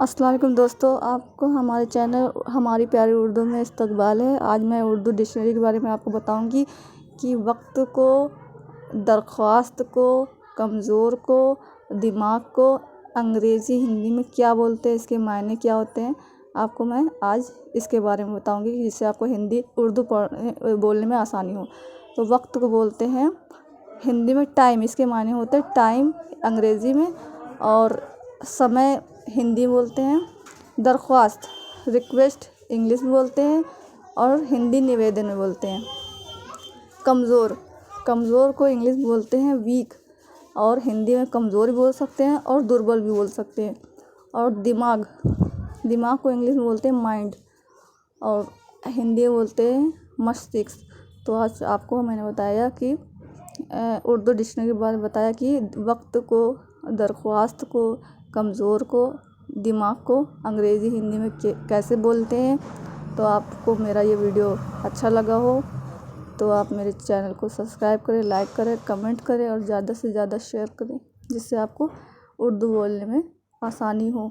अस्सलाम वालेकुम दोस्तों, आपको हमारे चैनल हमारी प्यारी उर्दू में इस्तकबाल है। आज मैं उर्दू डिक्शनरी के बारे में आपको बताऊंगी कि वक्त को, दरख्वास्त को, कमज़ोर को, दिमाग को अंग्रेज़ी हिंदी में क्या बोलते हैं, इसके मायने क्या होते हैं, आपको मैं आज इसके बारे में बताऊंगी जिससे आपको उर्दू बोलने में आसानी हो। तो वक्त को बोलते हैं हिंदी में टाइम, इसके मायने होते हैं टाइम अंग्रेज़ी में, और समय हिंदी बोलते हैं। दरख्वास्त रिक्वेस्ट इंग्लिश में बोलते हैं और हिंदी निवेदन में बोलते हैं। कमज़ोर कमज़ोर को इंग्लिश में बोलते हैं वीक, और हिंदी में कमज़ोर भी बोल सकते हैं और दुर्बल भी बोल सकते हैं। और दिमाग को इंग्लिश में बोलते हैं माइंड, और हिंदी में बोलते हैं मस्तिष्क। तो आज आपको मैंने बताया कि उर्दू डिक्शनरी के बारे में बताया कि वक्त को, दरख्वास्त को, कमज़ोर को, दिमाग को अंग्रेज़ी हिंदी में कैसे बोलते हैं। तो आपको मेरा ये वीडियो अच्छा लगा हो तो आप मेरे चैनल को सब्सक्राइब करें, लाइक करें, कमेंट करें और ज़्यादा से ज़्यादा शेयर करें, जिससे आपको उर्दू बोलने में आसानी हो।